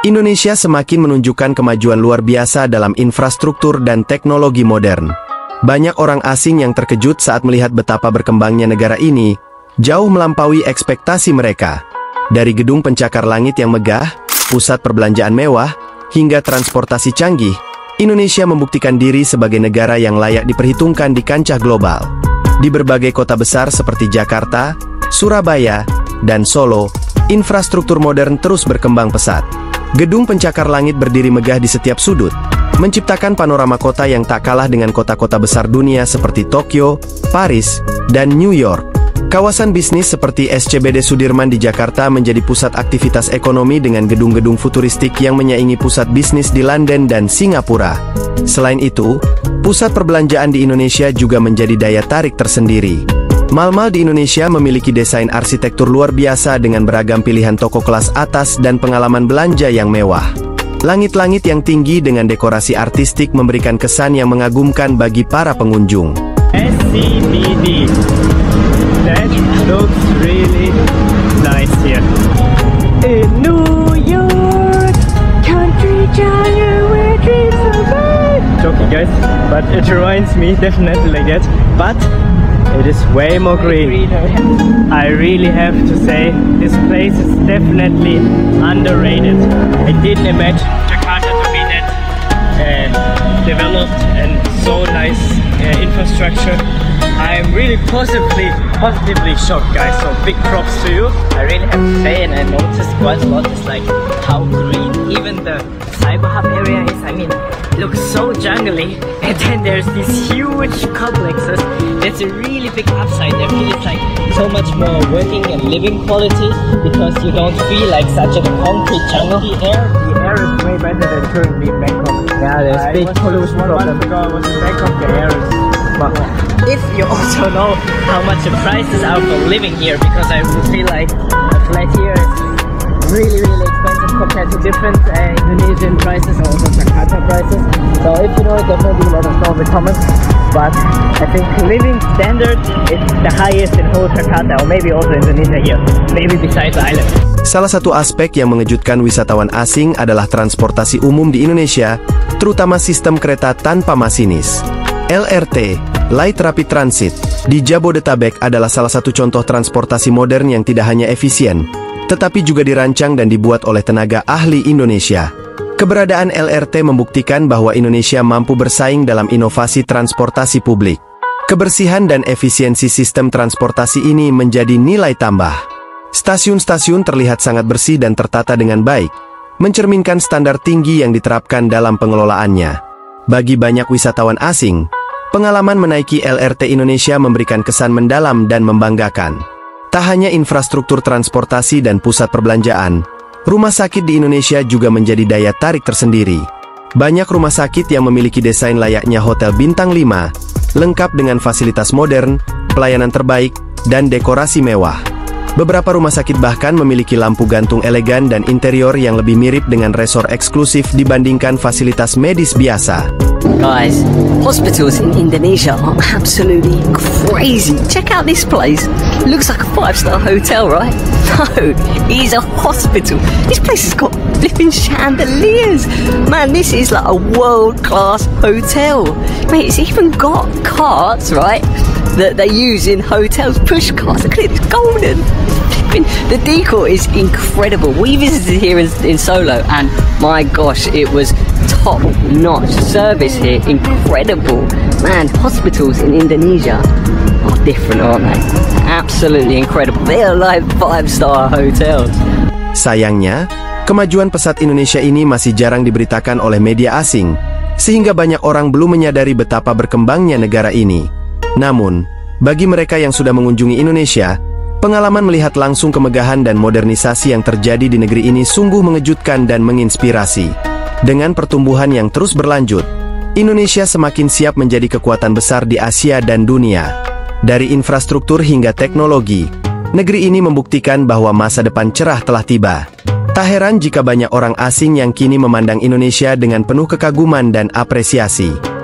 Indonesia semakin menunjukkan kemajuan luar biasa dalam infrastruktur dan teknologi modern. Banyak orang asing yang terkejut saat melihat betapa berkembangnya negara ini, jauh melampaui ekspektasi mereka. Dari gedung pencakar langit yang megah, pusat perbelanjaan mewah, hingga transportasi canggih, Indonesia membuktikan diri sebagai negara yang layak diperhitungkan di kancah global. Di berbagai kota besar seperti Jakarta, Surabaya, dan Solo, infrastruktur modern terus berkembang pesat. Gedung pencakar langit berdiri megah di setiap sudut, menciptakan panorama kota yang tak kalah dengan kota-kota besar dunia seperti Tokyo, Paris, dan New York. Kawasan bisnis seperti SCBD Sudirman di Jakarta menjadi pusat aktivitas ekonomi dengan gedung-gedung futuristik yang menyaingi pusat bisnis di London dan Singapura. Selain itu, pusat perbelanjaan di Indonesia juga menjadi daya tarik tersendiri. Mal-mal di Indonesia memiliki desain arsitektur luar biasa dengan beragam pilihan toko kelas atas dan pengalaman belanja yang mewah. Langit-langit yang tinggi dengan dekorasi artistik memberikan kesan yang mengagumkan bagi para pengunjung. SCBD. That looks really nice here. In New York, country giant where dreams are made. Joking guys, but it reminds me definitely like that. But it is way more green. I really have to say, this place is definitely underrated. I didn't imagine Jakarta to be that developed and so nice infrastructure. I am really positively shocked, guys. So big props to you. I really have to say, and I noticed quite a lot, is like how green even the cyber hub area is. I mean, it looks so jungly, and then there's these huge complexes. That's a really big upside. I feel it's like so much more working and living quality because you don't feel like such a concrete jungle. The air is way better than currently in Bangkok. Yeah, there's big pollution problem. 1 month ago I was in Bangkok, the air is... If you also know how much the prices are for living here, because I feel like a flat here is really expensive compared to different Indonesian prices or also Jakarta prices. So if you know, definitely let us know in the comments. But I think living standard is the highest in whole Jakarta, or maybe also Indonesia here, maybe besides the island. Salah satu aspek yang mengejutkan wisatawan asing adalah transportasi umum di Indonesia, terutama sistem kereta tanpa masinis. LRT, Light Rapid Transit, di Jabodetabek adalah salah satu contoh transportasi modern yang tidak hanya efisien, tetapi juga dirancang dan dibuat oleh tenaga ahli Indonesia. Keberadaan LRT membuktikan bahwa Indonesia mampu bersaing dalam inovasi transportasi publik. Kebersihan dan efisiensi sistem transportasi ini menjadi nilai tambah. Stasiun-stasiun terlihat sangat bersih dan tertata dengan baik, mencerminkan standar tinggi yang diterapkan dalam pengelolaannya. Bagi banyak wisatawan asing, pengalaman menaiki LRT Indonesia memberikan kesan mendalam dan membanggakan. Tak hanya infrastruktur transportasi dan pusat perbelanjaan, rumah sakit di Indonesia juga menjadi daya tarik tersendiri. Banyak rumah sakit yang memiliki desain layaknya hotel bintang 5, lengkap dengan fasilitas modern, pelayanan terbaik, dan dekorasi mewah. Beberapa rumah sakit bahkan memiliki lampu gantung elegan dan interior yang lebih mirip dengan resort eksklusif dibandingkan fasilitas medis biasa. Guys, hospitals in Indonesia are absolutely crazy. Check out this place. Looks like a 5-star hotel, right? No, it is a hospital. This place has got flipping chandeliers. Man, this is like a world-class hotel. Mate, it's even got carts, right, that they use in hotels, push carts. Look at it, it's golden. The decor is incredible. We visited here in Solo, and my gosh, it was top-notch. Service here, incredible. Man, hospitals in Indonesia are different, aren't they? Absolutely incredible. They are like 5-star hotels. Sayangnya, kemajuan pesat Indonesia ini masih jarang diberitakan oleh media asing, sehingga banyak orang belum menyadari betapa berkembangnya negara ini. Namun, bagi mereka yang sudah mengunjungi Indonesia, pengalaman melihat langsung kemegahan dan modernisasi yang terjadi di negeri ini sungguh mengejutkan dan menginspirasi. Dengan pertumbuhan yang terus berlanjut, Indonesia semakin siap menjadi kekuatan besar di Asia dan dunia. Dari infrastruktur hingga teknologi, negeri ini membuktikan bahwa masa depan cerah telah tiba. Tak heran jika banyak orang asing yang kini memandang Indonesia dengan penuh kekaguman dan apresiasi.